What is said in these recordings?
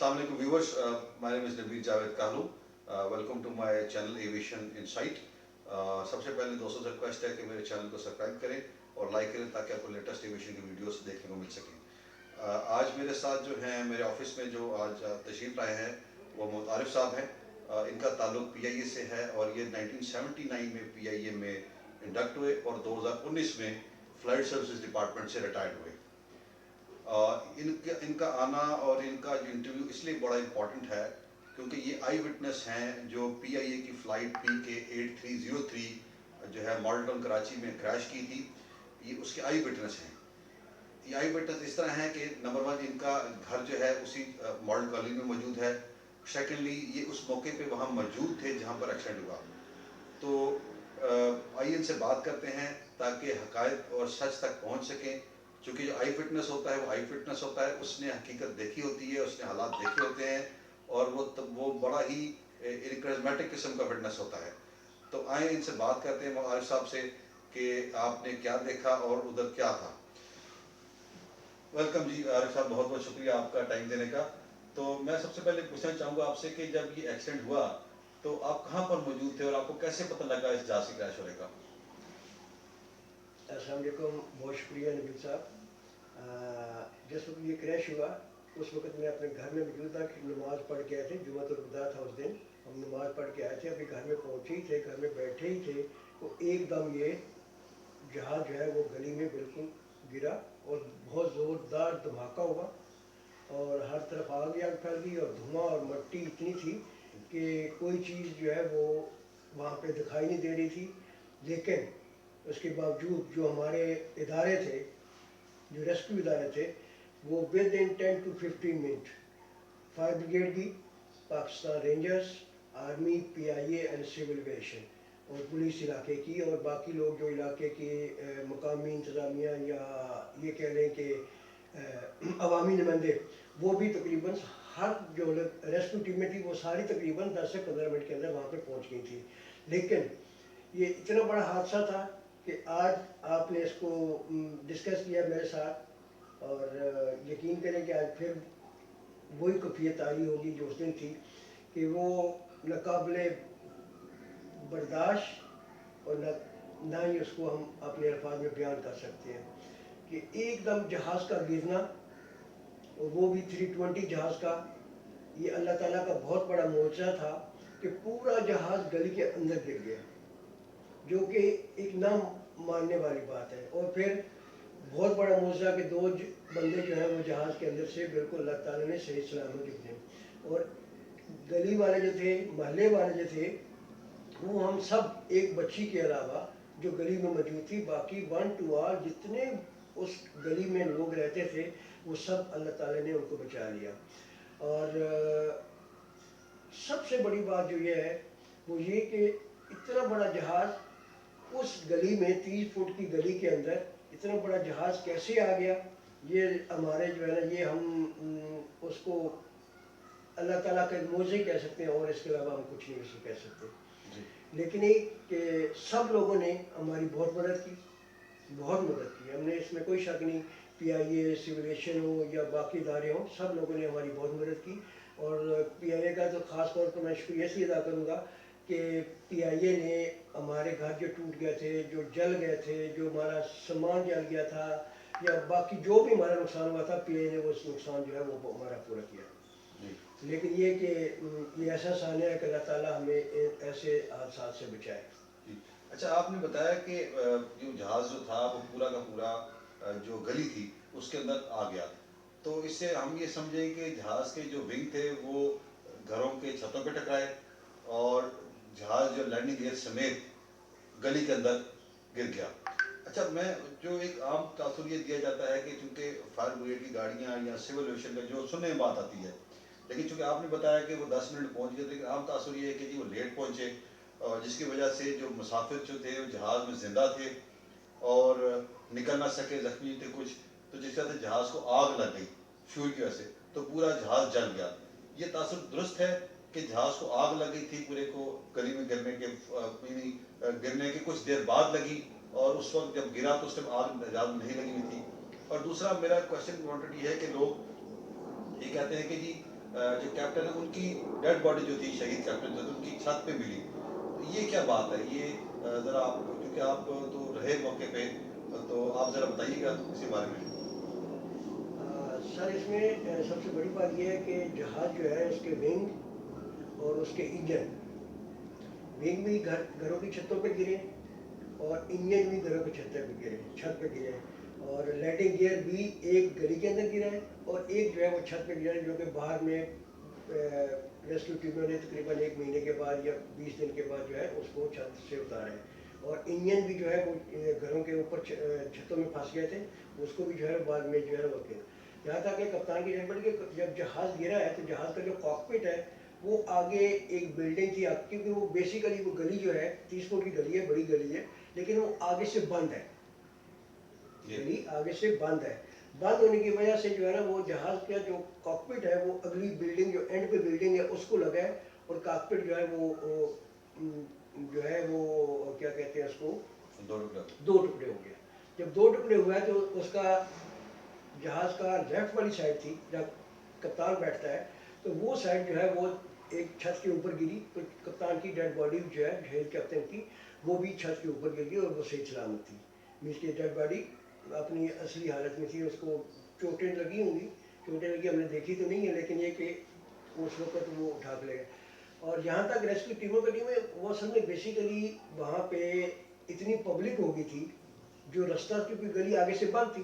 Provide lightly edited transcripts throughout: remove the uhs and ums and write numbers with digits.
Assalamu alaikum viewers. My name is Nabeel Javed Kahlu. Welcome to my channel Aviation Insight. सबसे पहले दोस्तों से request है कि मेरे चैनल को सब्सक्राइब करें और लाइक करें ताकि आपको लेटेस्ट एविएशन की वीडियोस देखने को मिल सकें। आज मेरे साथ जो हैं मेरे ऑफिस में जो आज तशरीफ लाए हैं वो मोहम्मद आरिफ साहब हैं। इनका ताल्लुक PIA से है और ये 1979 में PIA में इंडक्ट हुए और 2019 में फ्लाइट सर्विसेज डिपार्टमेंट से रिटायर्ड हुए। इनका आना और इनका जो इंटरव्यू इसलिए बड़ा इम्पॉर्टेंट है क्योंकि ये आई विटनेस हैं जो PIA की फ़्लाइट PK8303 जो है मॉडल टाउन कराची में क्रैश की थी, ये उसके आई विटनेस हैं। ये आई विटनेस इस तरह है कि नंबर 1 इनका घर जो है उसी मॉडल कॉलोनी में मौजूद है। सेकेंडली ये उस मौके पे वहाँ मौजूद थे जहाँ पर एक्सीडेंट हुआ। तो आइए इनसे बात करते हैं ताकि हक़ाइक़ और सच तक पहुँच सकें। चूँकि जो आई फिटनेस होता है वो आई फिटनेस होता है, उसने हकीकत देखी होती है, उसने हालात देखे होते हैं और वो बड़ा ही करिश्मेटिक किस्म का फिटनेस होता है। तो आए इनसे बात करते हैं आरिफ साहब से कि आपने क्या देखा और उधर क्या था। वेलकम जी आरिफ साहब, बहुत बहुत शुक्रिया आपका टाइम देने का। तो मैं सबसे पहले पूछना चाहूँगा आपसे कि जब ये एक्सीडेंट हुआ तो आप कहाँ पर मौजूद थे और आपको कैसे पता लगा इस जहाज़ क्रैश होने का? अस्सलाम वालेकुम, बहुत शुक्रिया नबील साहब। जिस वक्त ये क्रैश हुआ उस वक्त मैं अपने घर में मौजूद था कि नमाज़ पढ़ के आए थे। जुम्मतुल विदा था उस दिन, हम नमाज़ पढ़ के आए थे, अभी घर में पहुँचे ही थे, घर में बैठे ही थे तो एकदम ये जहाज़ जो है वो गली में बिल्कुल गिरा और बहुत ज़ोरदार धमाका हुआ और हर तरफ आग ही आग फैल गई और धुआं और मिट्टी इतनी थी कि कोई चीज़ जो है वो वहाँ पे दिखाई नहीं दे रही थी। लेकिन उसके बावजूद जो हमारे इदारे थे, जो रेस्क्यू इदारे थे, वो within 10 to 15 minute fire brigade की, Pakistan Rangers, army, PIA and civil aviation और पुलिस इलाके की और बाकी लोग जो इलाके के मकामी इंतज़ामिया या ये कह लें कि अवामी नुमाइंदे, वो भी तकरीबन हर जो रेस्क्यू टीमें थी वो सारी तकरीबन 10 से 15 मिनट के अंदर वहाँ पे पहुँच गई थी। लेकिन ये इतना बड़ा हादसा था कि आज आपने इसको डिस्कस किया मेरे साथ और यकीन करें कि आज फिर वही कैफियत आई होगी जो उस दिन थी कि वो नाकाबिले बर्दाश्त और ना ही उसको हम अपने अल्फाज में बयान कर सकते हैं कि एकदम जहाज़ का गिरना और वो भी 320 जहाज़ का, ये अल्लाह ताला का बहुत बड़ा मौजज़ा था कि पूरा जहाज़ गली के अंदर गिर गया, जो कि एक ना मानने वाली बात है। और फिर बहुत बड़ा मौजज़ा कि 2 बंदे जो हैं वो जहाज़ के अंदर से बिल्कुल अल्लाह ताला ने सही सलामत निकले और गली वाले जो थे, महल्ले वाले जो थे, वो हम सब एक बच्ची के अलावा जो गली में मौजूद थी, बाकी 1 to all जितने उस गली में लोग रहते थे वो सब अल्लाह ताला ने उनको बचा लिया। और सबसे बड़ी बात जो ये है वो ये कि इतना बड़ा जहाज़ उस गली में 30 फुट की गली के अंदर इतना बड़ा जहाज़ कैसे आ गया, ये हमारे जो है ना, ये हम उसको अल्लाह ताला के मौज़े कह सकते हैं और इसके अलावा हम कुछ नहीं उसको कह सकते। लेकिन ये कि सब लोगों ने हमारी बहुत मदद की, बहुत मदद की, हमने इसमें कोई शक नहीं, PIA, सिविल एविएशन हो या बाकी इदारे हों, सब लोगों ने हमारी बहुत मदद की। और PIA का तो ख़ास तौर पर मैं शुक्रिया से अदा करूँगा कि PIA ने हमारे घर जो टूट गए थे, जो जल गए थे, जो हमारा सामान जल गया था या बाकी जो भी हमारा नुकसान हुआ था, PIA ने वो नुकसान जो है वो हमारा पूरा किया। लेकिन ये कि ये ऐसा सानिया है कि अल्लाह ताला हमें ऐसे हादसा से बचाए। अच्छा, आपने बताया कि जो जहाज़ जो था वो पूरा का पूरा जो गली थी उसके अंदर आ गया, तो इससे हम ये समझें कि जहाज़ के जो विंग थे वो घरों के छतों पे टकराए और जहाज़ जो लैंडिंग गियर समेत गली के अंदर गिर गया। अच्छा, मैं जो एक आम तासुर ये दिया जाता है कि चूँकि फायर ब्रिगेड की गाड़ियाँ या सिविल एविएशन का जो सुनने में बात आती है, लेकिन चूँकि आपने बताया कि वो 10 मिनट पहुँच गए, लेकिन आम तासुर ये है कि जी वो लेट पहुँचे और जिसकी वजह से जो मुसाफिर जो थे वो जहाज़ में ज़िंदा थे और निकल ना सके, ज़ख्मी थे कुछ, तो जिस तरह से जहाज़ को आग लग गई फ्यूल की वजह से, तो पूरा जहाज़ जल गया। ये तासुर दुरुस्त है कि जहाज़ को आग लग गई थी पूरे को गली में गिरने के कुछ देर बाद लगी और उस वक्त जब गिरा तो उस टाइम आग जहाज़ नहीं लगी हुई थी? और दूसरा मेरा क्वेश्चन वांटेड ये है कि लोग ये कहते हैं कि जी جو کیپٹن ہے ان کی ڈیڈ باڈی جو تھی، شہید کیپٹن جو تھے ان کی چھت پہ ملی. تو یہ کیا بات ہے؟ یہ ذرا آپ، کیونکہ آپ تو رہے موقع پہ، تو آپ ذرا بتائیے گا اسی بارے میں. سر اس میں سب سے بڑی بات یہ ہے کہ جہاز جو ہے اس کے ونگ اور اس کے انجن، ونگ بھی گھروں کی چھتوں پہ گرے اور انجن بھی گھروں کی چھت پہ گرے اور لینڈنگ گیئر بھی ایک گلی کے اندر گرا ہے اور ایک جو ہے وہ چھت پہ گرا ہے، جو کہ باہر میں ریسکیو ٹیموں نے تقریباً 1 مہینے کے بعد یا 20 دن کے بعد جو ہے اس کو چھت سے اتارا ہے. اور انجن بھی جو ہے وہ گھروں کے اوپر چھتوں میں پھنس گئے تھے، اس کو بھی جو ہے بعد میں جو ہے وہ کیا. یہاں تک کہ کپتان کی ڈیڈ کہ جب جہاز گرا ہے تو جہاز کا جو کاکپٹ ہے وہ آگے ایک بلڈنگ تھی، کیونکہ وہ بیسیکلی وہ گلی جو ہے 30 فٹ کی گلی ہے، بڑی گلی ہے، لیکن وہ آگے سے بند ہے، گلی آگے سے بند ہے. بند ہونے کی وجہ سے جو ہے نا وہ جہاز کا جو کاکپٹ ہے وہ اگلی بلڈنگ جو اینڈ پہ بلڈنگ ہے اس کو لگا ہے اور کاکپٹ جو ہے وہ جو ہے وہ کیا کہتے ہیں اس کو، 2 ٹکڑے ہو گیا. جب 2 ٹکڑے ہوا ہے تو اس کا جہاز کا لیفٹ والی سائڈ تھی جب کپتان بیٹھتا ہے تو وہ سائڈ جو ہے وہ ایک چھت کے اوپر گری، تو کپتان کی ڈیڈ باڈی جو ہے ہیڈ کیپٹن کی وہ بھی چھت کے اوپر گر گئی اور وہ صحیح سلامت تھی. مینس کی ڈیڈ باڈی اپنی اصلی حالت میں تھی. اس کو چوٹیں لگی ہوں گی، چوٹیں لگی ہم نے دیکھی تو نہیں ہے، لیکن یہ کہ اس وقت وہ اٹھا کے لے گئے. اور جہاں تک ریسکیو ٹیموں کی ٹیمیں، وہ اصل میں بیسیکلی وہاں پہ اتنی پبلک ہو گئی تھی، جو رستہ کیونکہ گلی آگے سے بند تھی،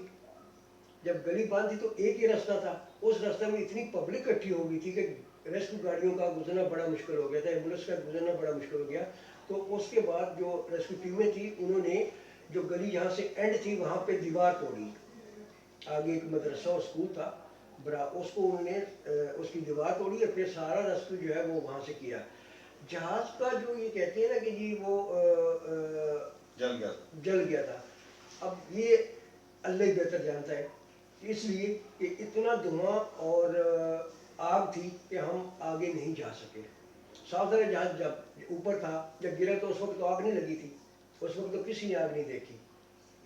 جب گلی بند تھی تو ایک ہی راستہ تھا، اس راستے میں اتنی پبلک اکٹھی ہو گئی تھی کہ ریسکیو گاڑیوں کا گزرنا بڑا مشکل ہو گیا تھا، ایمبولینس کا گزرنا بڑا مشکل ہو گیا. تو اس کے بعد جو ریسکیو ٹیمیں تھیں انہوں نے جو گلی جہاں سے اینڈ تھی وہاں پہ دیوار توڑی، آگے ایک مدرسہ اور اسکول تھا بڑا، اس کو انہوں نے اس کی دیوار توڑی اور پھر سارا ریسکیو جو ہے وہ وہاں سے کیا. جہاز کا جو یہ کہتے ہیں نا کہ جی وہ جل گیا تھا، اب یہ اللہ ہی بہتر جانتا ہے، اس لیے کہ اتنا دھواں اور آگ تھی کہ ہم آگے نہیں جا سکے. صاف ظاہر جہاز جب اوپر تھا، جب گرا تو اس وقت تو آگ نہیں لگی تھی، اس وقت تو کسی نے آگ نہیں دیکھی،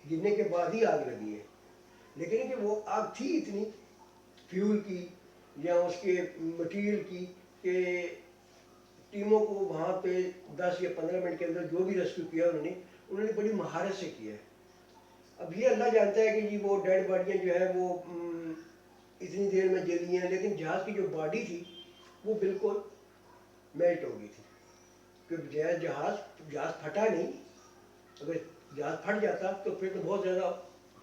گرنے کے بعد ہی آگ لگی ہے. لیکن کہ وہ آگ تھی اتنی فیول کی یا اس کے مٹیریل کی کہ ٹیموں کو وہاں پہ 10 یا 15 منٹ کے اندر جو بھی ریسکیو کیا انہوں نے بڑی مہارت سے کیا ہے. اب یہ اللہ جانتا ہے کہ جی وہ ڈیڈ باڈیاں جو ہے وہ اتنی دیر میں جلی ہیں، لیکن جہاز کی جو باڈی تھی وہ بالکل میلٹ ہو گئی تھی، کیونکہ جہاز پھٹا نہیں. اگر جہاز پھٹ جاتا تو پھر تو بہت زیادہ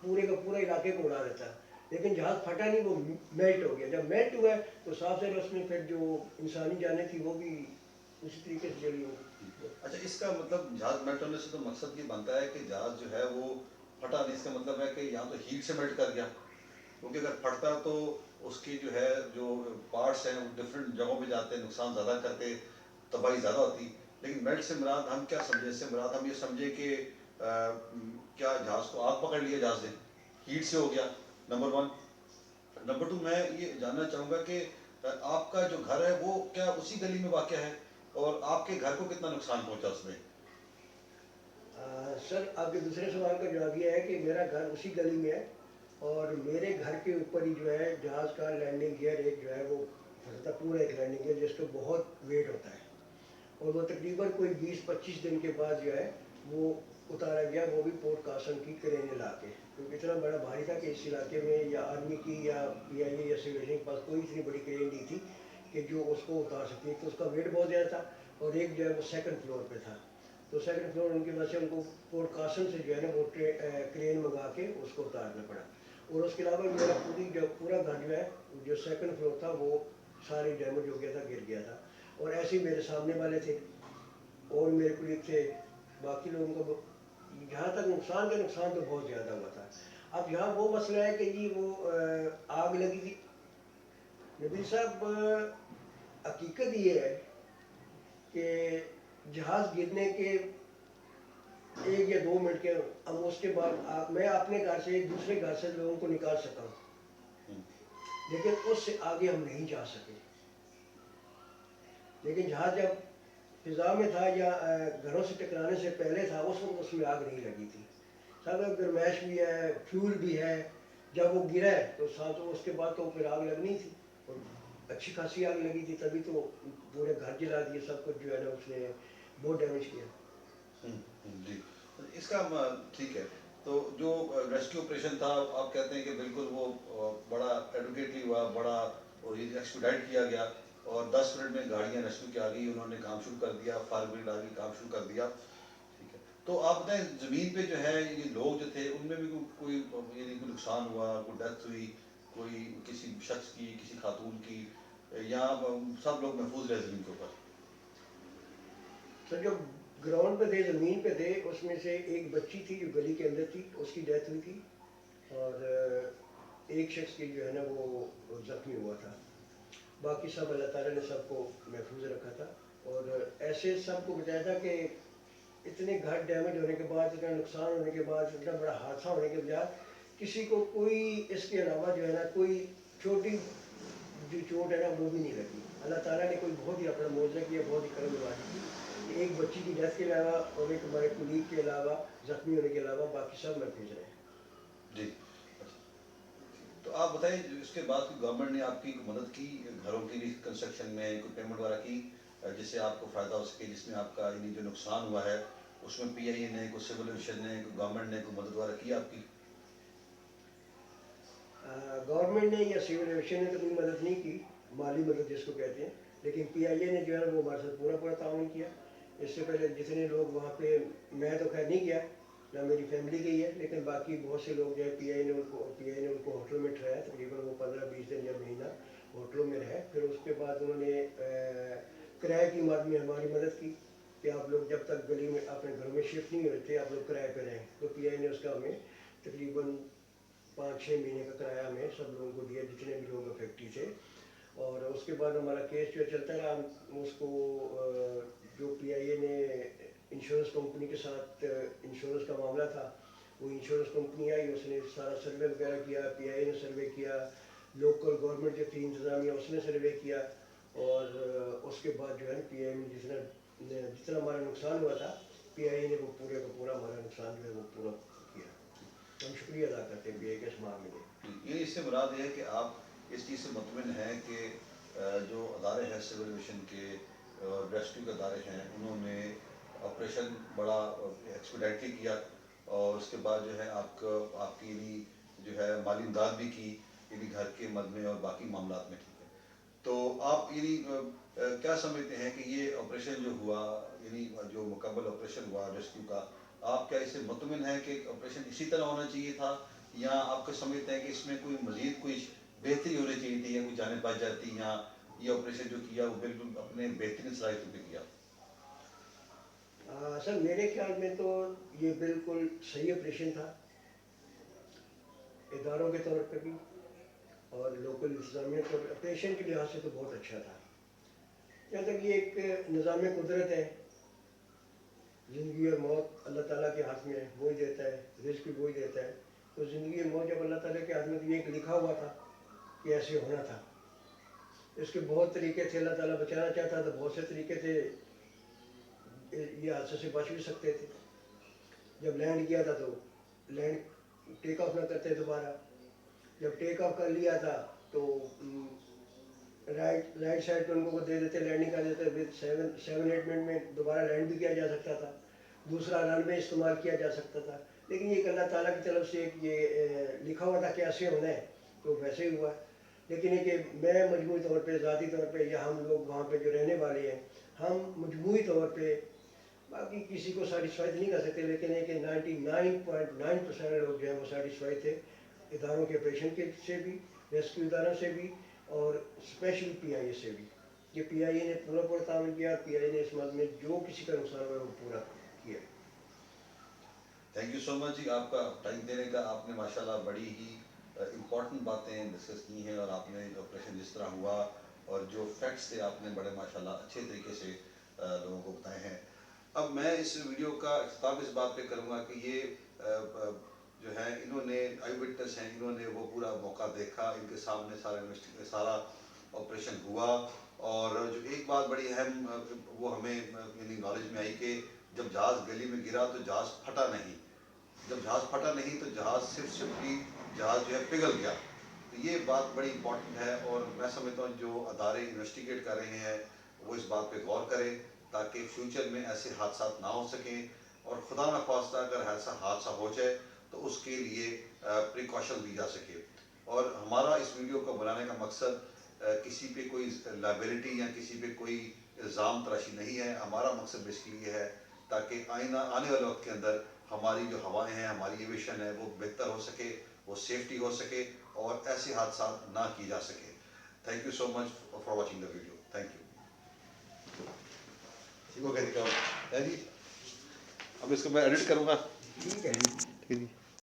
پورے کا پورا علاقے کو اڑا دیتا، لیکن جہاز پھٹا نہیں، وہ میلٹ ہو گیا. جب میلٹ ہوا ہے تو صاف ظاہر اس میں پھر جو انسانی جانیں تھی وہ بھی اسی طریقے سے جلی ہوگی. اچھا، اس کا مطلب جہاز میلٹ ہونے سے تو مقصد یہ بنتا ہے کہ جہاز جو ہے وہ پھٹا نہیں، اس کا مطلب ہے کہ یہاں تو ہیٹ سے میلٹ کر گیا، کیونکہ اگر پھٹتا تو اس کی جو ہے جو پارٹس ہیں وہ ڈفرینٹ جگہوں پہ جاتے ہیں، نقصان زیادہ کرتے، تباہی زیادہ ہوتی. لیکن میلٹ سے مراد ہم کیا سمجھیں؟ اس سے مراد ہم یہ سمجھیں کہ کیا جہاز کو آگ پکڑ لیا جہاز نے، ہیٹ سے ہو گیا، نمبر 1. نمبر 2 میں یہ جاننا چاہوں گا کہ آپ کا جو گھر ہے وہ کیا اسی گلی میں واقع ہے، اور آپ کے گھر کو کتنا نقصان پہنچا اس میں؟ سر آپ کے دوسرے سوال کا جواب یہ ہے کہ میرا گھر اسی گلی میں ہے اور میرے گھر کے اوپر ہی جو ہے جہاز کا لینڈنگ گیئر ایک جو ہے وہ پھنستا، پورا ایک لینڈنگ گیئر جس کا بہت ویٹ ہوتا ہے، اور وہ تقریباً کوئی 20-25 دن کے بعد جو ہے وہ اتارا گیا، وہ بھی پورٹ کاسن کی کرینے لا کے، کیونکہ اتنا بڑا بھاری تھا کہ اس علاقے میں یا آرمی کی یا پی آئی اے یا سول کے پاس کوئی اتنی بڑی کرین نہیں تھی کہ جو اس کو اتار سکتی. تو اس کا ویٹ بہت زیادہ تھا اور ایک جو ہے وہ 2nd فلور پہ تھا، تو 2nd فلور ان کی وجہ سے ان کو پورٹ کاسن سے جو ہے نا وہ کرین منگا کے اس کو اتارنا پڑا. اور اس کے علاوہ میرا پورا گھر جو ہے جو 2nd فلور تھا وہ سارے ڈیمیج ہو گیا تھا، گر گیا تھا. اور ایسے ہی میرے سامنے والے تھے اور میرے کولیگ تھے، باقی لوگوں کو جہاں تک نقصان کا نقصان تو بہت زیادہ ہوا تھا. اب یہاں وہ مسئلہ ہے کہ جی وہ آگ لگی تھی. نبی صاحب حقیقت یہ ہے کہ جہاز گرنے کے 1 یا 2 منٹ کے اب اس کے بعد میں اپنے گھر سے ایک دوسرے گھر سے لوگوں کو نکال سکا ہوں، لیکن اس سے آگے ہم نہیں جا سکے. لیکن جہاز جب فضا میں تھا یا گھروں سے ٹکرانے سے پہلے تھا اس وقت اس میں آگ نہیں لگی تھی. سب گرمائش بھی ہے، فیول بھی ہے. جب وہ گرا ہے تو ساتھ اس کے بعد تو پھر آگ لگنی تھی. अच्छी खासी आग लगी थी, तभी तो पूरे घर जला दिए, सब कुछ जो है ना उसने बहुत डैमेज किया। जी। इसका ठीक है। तो जो रेस्क्यू ऑपरेशन था, आप कहते हैं कि बिल्कुल वो बड़ा एडवोकेटली हुआ, बड़ा और एक्सपीडाइट किया गया और 10 मिनट में गाड़ियाँ रेस्क्यू की आ गई, उन्होंने काम शुरू कर दिया, फायर ब्रिगेड आ गई, काम शुरू कर दिया। ठीक है। तो आप बताएं, ज़मीन पे जो है ये लोग जो थे उनमें भी कोई यानी कोई नुकसान हुआ, कोई डेथ हुई, कोई किसी शख्स की, किसी खातून की, या सब लोग महफूज रहे ज़मीन के ऊपर? सर जो ग्राउंड पे थे, ज़मीन पे थे, उसमें से एक बच्ची थी जो गली के अंदर थी, उसकी डेथ हुई थी। और एक शख्स की जो है ना वो ज़ख्मी हुआ था। बाकी सब अल्लाह ताला ने सबको महफूज रखा था। और ऐसे सबको बताया था कि इतने घर डैमेज होने के बाद, इतना नुकसान होने के बाद, इतना बड़ा हादसा होने के बाद किसी को कोई इसके अलावा जो है ना कोई छोटी जो चोट है ना वो भी नहीं लगी। अल्लाह ताला ने कोई बहुत ही अपना मौजज़ा किया, बहुत ही करम नवाज़ी की कि एक बच्ची की डेथ के अलावा और एक हमारे कुलीग के अलावा, ज़ख्मी होने के अलावा बाकी सब महफूज रहे। जी। तो आप बताएं, इसके बाद की गवर्नमेंट ने आपकी कोई मदद की घरों की रिकंस्ट्रक्शन में, कोई पेमेंट वगैरह की जिससे आपको फ़ायदा हो सके, जिसमें आपका यानी जो नुकसान हुआ है उसमें पीआईए ने, कोई सिविल एविएशन ने, कोई गवर्नमेंट ने कोई मदद वगैरह की आपकी? गवर्नमेंट ने या सिविल एविएशन ने तो कोई मदद नहीं की, माली मदद जिसको कहते हैं, लेकिन पीआईए ने जो है वो हमारे साथ पूरा पूरा ताउन किया। इससे पहले जितने लोग वहाँ पे, मैं तो खैर नहीं गया, ना मेरी फैमिली गई है, लेकिन बाकी बहुत से लोग जो है पीआईए ने उनको होटल में ठहराया, तकरीबन वो 15-20 दिन या महीना होटलों में रहे। फिर उसके बाद उन्होंने किराए की मद में हमारी मदद की कि आप लोग जब तक गली में अपने घरों में शिफ्ट नहीं होते आप लोग किराए पे रहें। तो पीआईए ने उसका हमें तकरीबन 5-6 महीने का किराया हमें सब लोगों को दिया, जितने भी लोग अफेक्टेड थे। और उसके बाद हमारा केस जो चलता रहा, हम उसको जो पीआईए ने इंश्योरेंस कंपनी के साथ इंश्योरेंस का मामला था, वो इंश्योरेंस कंपनी आई, उसने सारा सर्वे वगैरह किया, पीआईए ने सर्वे किया, लोकल गवर्नमेंट जो थी इंतज़ामिया उसने सर्वे किया। और उसके बाद जो है पीआईए ने जितना हमारा नुकसान हुआ था, पीआईए ने वो पूरे का पूरा हमारा नुकसान जो है वो पूरा किया। हम शुक्रिया अदा करते हैं पीआईए के इस मामले में। ये इससे मुराद है कि आप इस चीज़ से मुतमिन हैं कि जो अदारे हैं सिविल एविएशन के और रेस्क्यू के अदारे हैं, उन्होंने ऑपरेशन बड़ा एक्सपीडाइटली किया और उसके बाद जो है आपकी जो है माली इमदाद भी की घर के मद में और बाकी मामलात में। ठीक है। तो आप क्या समझते हैं कि ये ऑपरेशन जो हुआ, जो मुकम्मल ऑपरेशन हुआ रेस्क्यू का, आप क्या इससे मुतमिन हैं कि ऑपरेशन इसी तरह होना चाहिए था, या आपको समझते हैं कि इसमें कोई मजीद कोई बेहतरी होनी चाहिए थी, या कोई जाने बच जाती, या ये ऑपरेशन जो किया वो बिल्कुल अपने बेहतरीन सलाहियतों पे किया? सर मेरे ख्याल में तो ये बिल्कुल सही ऑपरेशन था, इदारों के तौर पर भी और लोकल इंतजामिया के ऑपरेशन के लिहाज से तो बहुत अच्छा था। जहाँ तक ये एक निज़ाम कुदरत है, ज़िंदगी और मौत अल्लाह ताला के हाथ में है, वही देता है, रिस्क भी वही देता है। तो ज़िंदगी और मौत जब अल्लाह ताला के हाथ में, तो ये एक लिखा हुआ था कि ऐसे होना था। इसके बहुत तरीके थे, अल्लाह ताला बचाना चाहता तो बहुत से तरीके थे, ये हादसे से बच भी सकते थे। जब लैंड किया था तो लैंड टेक ऑफ ना करते दोबारा, जब टेक ऑफ कर लिया था तो राइट साइड पे उनको दे देते, लैंडिंग कर देते, विद 7-8 मिनट में दोबारा लैंड भी किया जा सकता था, दूसरा रनवे इस्तेमाल किया जा सकता था। लेकिन ये अल्लाह ताला की तरफ से एक ये लिखा हुआ था कैसे होना है, तो वैसे ही हुआ। लेकिन ये कि मैं मजमूई तौर पे, ज़ाती तौर पे, या हम लोग वहाँ पे जो रहने वाले हैं, हम मजमूई तौर पे, बाकी किसी को सेटिस्फाई नहीं कर सकते, लेकिन है कि 99.9% लोग जो है वो सेटिस्फाई थे इदारों के ऑपरेशन के से भी, रेस्क्यू इदारों से भी, और स्पेशली पीआईए से भी। ये पीआईए ने पूरा पूरा तामील किया, पीआईए ने इस मद में जो किसी का नुकसान हुआ वो पूरा किया। थैंक यू सो मच जी, आपका टाइम देने का। आपने माशाल्लाह बड़ी ही इम्पोर्टेंट बातें डिस्कस की हैं और आपने ऑपरेशन जिस तरह हुआ और जो फैक्ट्स थे आपने बड़े माशाल्लाह अच्छे तरीके से लोगों को बताए हैं। अब मैं इस वीडियो का इख्तिताम इस बात पे करूँगा कि ये जो है इन्होंने आई विटनेस हैं, इन्होंने वो पूरा मौका देखा, इनके सामने सारा ऑपरेशन हुआ। और जो एक बात बड़ी अहम वो हमें यानी नॉलेज में आई कि जब जहाज़ गली में गिरा तो जहाज़ फटा नहीं। जब जहाज़ फटा नहीं तो जहाज़ सिर्फ जहाज़ जो है पिघल गया। تو یہ بات بڑی امپورٹنٹ ہے، اور میں سمجھتا ہوں جو ادارے انویسٹیگیٹ کر رہے ہیں وہ اس بات پہ غور کریں تاکہ فیوچر میں ایسے حادثات نہ ہو سکیں، اور خدا نخواستہ اگر ایسا حادثہ ہو جائے تو اس کے لیے پریکاشن لی جا سکے۔ اور ہمارا اس ویڈیو کو بنانے کا مقصد کسی پہ کوئی لائبلٹی یا کسی پہ کوئی الزام تراشی نہیں ہے، ہمارا مقصد بیسکلی یہ ہے تاکہ آنے والے وقت کے اندر ہماری جو ہوائیں ہیں، ہماری ایویشن ہے، وہ بہتر ہو سکے، وہ سیفٹی ہو سکے، اور ایسے حادثات نہ کی جا سکے۔ Thank you so much for watching the video, thank you. ٹھیک ہو گیا جی، اب اس کو میں ایڈٹ کروں گا، ٹھیک ہے ٹھیک ہے جی۔